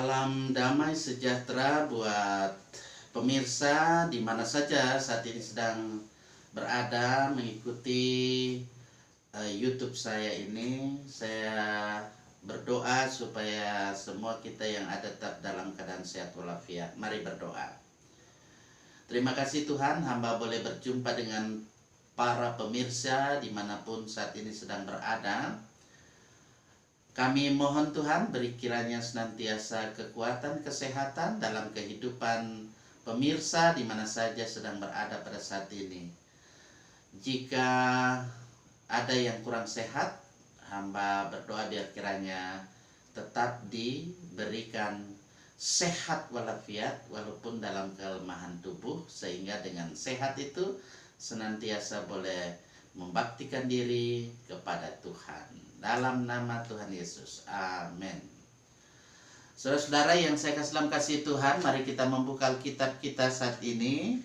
Salam damai sejahtera buat pemirsa di mana saja saat ini sedang berada mengikuti YouTube saya ini. Saya berdoa supaya semua kita yang ada tetap dalam keadaan sehat walafiat. Mari berdoa. Terima kasih Tuhan, hamba boleh berjumpa dengan para pemirsa dimanapun saat ini sedang berada. Kami mohon Tuhan beri kiranya senantiasa kekuatan kesehatan dalam kehidupan pemirsa di mana saja sedang berada pada saat ini. Jika ada yang kurang sehat, hamba berdoa biar kiranya tetap diberikan sehat walafiat walaupun dalam kelemahan tubuh, sehingga dengan sehat itu senantiasa boleh membaktikan diri kepada Tuhan. Dalam nama Tuhan Yesus, amin. Saudara-saudara yang saya kasih dalam kasih Tuhan, mari kita membuka Alkitab kita saat ini.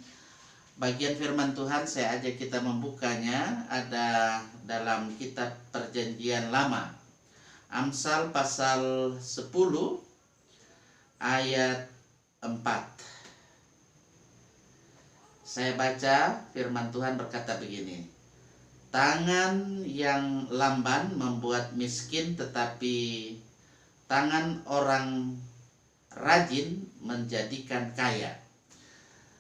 Bagian firman Tuhan saya ajak kita membukanya ada dalam kitab Perjanjian Lama, Amsal pasal 10 ayat 4. Saya baca firman Tuhan berkata begini: tangan yang lamban membuat miskin, tetapi tangan orang rajin menjadikan kaya.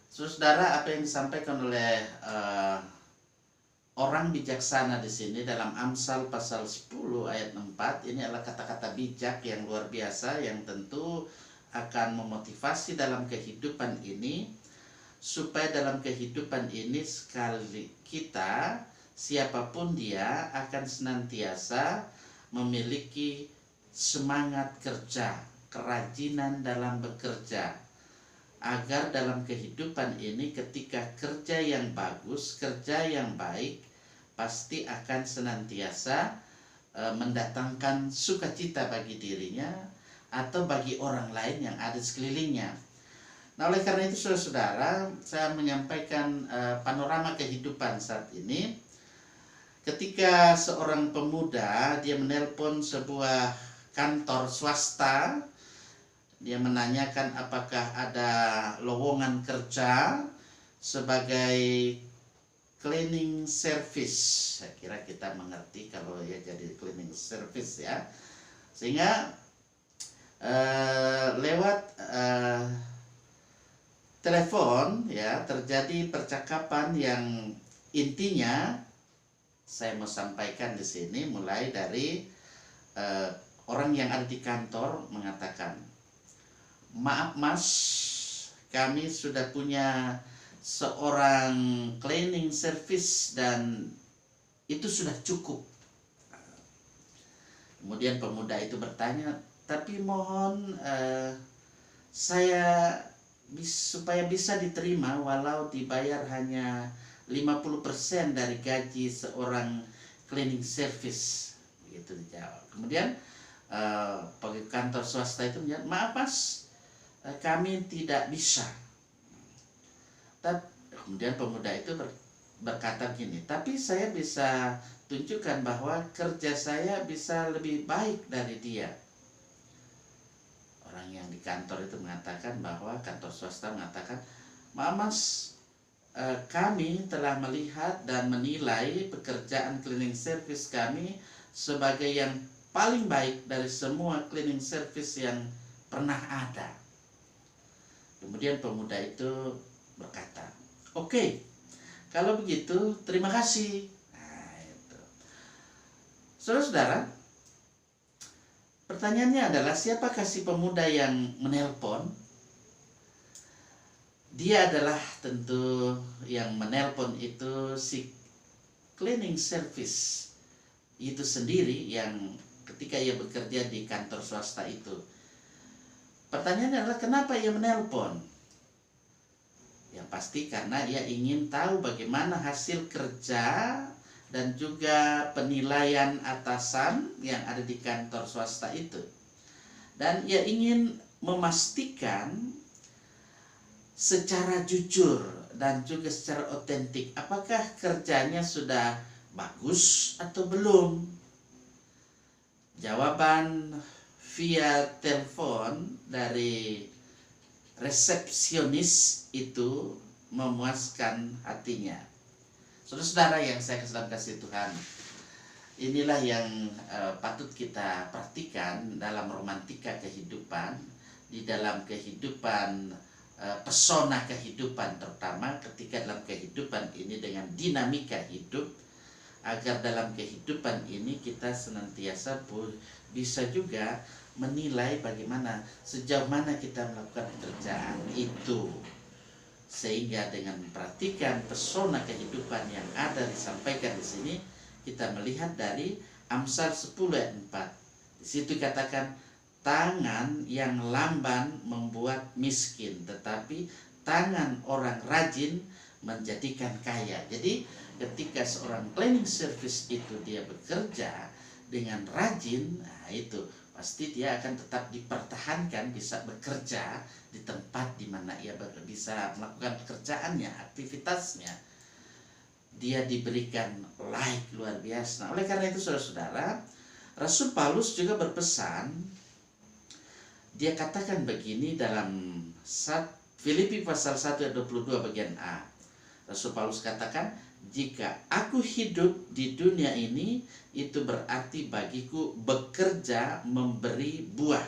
Saudara, apa yang disampaikan oleh orang bijaksana di sini dalam Amsal pasal 10 ayat 4 ini adalah kata-kata bijak yang luar biasa yang tentu akan memotivasi dalam kehidupan ini, supaya dalam kehidupan ini sekali kita, siapapun dia, akan senantiasa memiliki semangat kerja, kerajinan dalam bekerja, agar dalam kehidupan ini ketika kerja yang bagus, kerja yang baik, pasti akan senantiasa mendatangkan sukacita bagi dirinya atau bagi orang lain yang ada sekelilingnya. Nah, oleh karena itu saudara-saudara, saya menyampaikan panorama kehidupan saat ini. Ketika seorang pemuda dia menelpon sebuah kantor swasta, dia menanyakan apakah ada lowongan kerja sebagai cleaning service. Saya kira kita mengerti kalau ya jadi cleaning service ya. Sehingga lewat telepon ya terjadi percakapan yang intinya saya mau sampaikan di sini, mulai dari orang yang ada di kantor mengatakan, maaf mas, kami sudah punya seorang cleaning service dan itu sudah cukup. Kemudian pemuda itu bertanya, tapi mohon saya supaya bisa diterima walau dibayar hanya 50% dari gaji seorang cleaning service, begitu dijawab. Kemudian pegawai kantor swasta itu menjawab, maaf mas, kami tidak bisa. Kemudian pemuda itu berkata gini, tapi saya bisa tunjukkan bahwa kerja saya bisa lebih baik dari dia. Orang yang di kantor itu mengatakan bahwa kantor swasta mengatakan, maaf mas, kami telah melihat dan menilai pekerjaan cleaning service kami sebagai yang paling baik dari semua cleaning service yang pernah ada. Kemudian pemuda itu berkata, oke, kalau begitu terima kasih. Nah, itu. Saudara-saudara, pertanyaannya adalah siapakah si pemuda yang menelpon? Dia adalah tentu yang menelpon itu si cleaning service itu sendiri yang ketika ia bekerja di kantor swasta itu. Pertanyaannya adalah kenapa ia menelpon? Yang pasti karena ia ingin tahu bagaimana hasil kerja dan juga penilaian atasan yang ada di kantor swasta itu. Dan ia ingin memastikan secara jujur dan juga secara otentik apakah kerjanya sudah bagus atau belum. Jawaban via telepon dari resepsionis itu memuaskan hatinya. Saudara-saudara yang saya kasih Tuhan, inilah yang patut kita perhatikan dalam romantika kehidupan, di dalam kehidupan, pesona kehidupan, terutama ketika dalam kehidupan ini dengan dinamika hidup, agar dalam kehidupan ini kita senantiasa bisa juga menilai bagaimana, sejauh mana kita melakukan pekerjaan itu. Sehingga dengan memperhatikan pesona kehidupan yang ada disampaikan di sini, kita melihat dari Amsal 10 ayat 4. Di situ katakan, tangan yang lamban membuat miskin, tetapi tangan orang rajin menjadikan kaya. Jadi ketika seorang cleaning service itu dia bekerja dengan rajin, nah itu pasti dia akan tetap dipertahankan, bisa bekerja di tempat di mana ia bisa melakukan pekerjaannya, aktivitasnya. Dia diberikan like luar biasa. Nah, oleh karena itu saudara-saudara, Rasul Paulus juga berpesan. Dia katakan begini dalam Filipi pasal 1 ayat 22 bagian A. Rasul Paulus katakan, jika aku hidup di dunia ini, itu berarti bagiku bekerja memberi buah.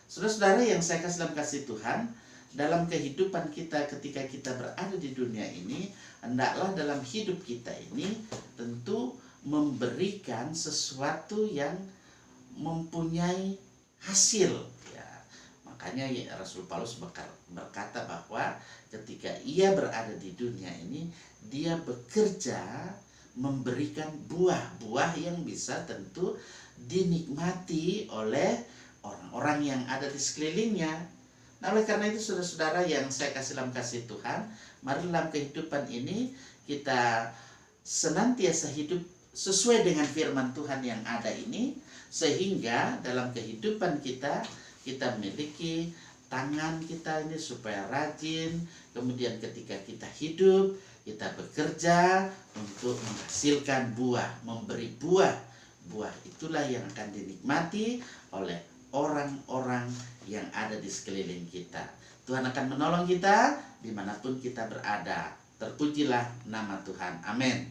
Saudara-saudara yang saya kasih dalam kasih Tuhan, dalam kehidupan kita ketika kita berada di dunia ini, hendaklah dalam hidup kita ini tentu memberikan sesuatu yang mempunyai hasil. Ya, makanya Rasul Paulus berkata bahwa ketika ia berada di dunia ini, dia bekerja memberikan buah-buah yang bisa tentu dinikmati oleh orang-orang yang ada di sekelilingnya. Nah, oleh karena itu saudara-saudara yang saya kasih dalam kasih Tuhan, mari dalam kehidupan ini kita senantiasa hidup sesuai dengan firman Tuhan yang ada ini, sehingga dalam kehidupan kita memiliki tangan kita ini supaya rajin, kemudian ketika kita hidup, kita bekerja untuk menghasilkan buah, memberi buah. Buah itulah yang akan dinikmati oleh orang-orang yang ada di sekeliling kita. Tuhan akan menolong kita dimanapun kita berada. Terpujilah nama Tuhan. Amin.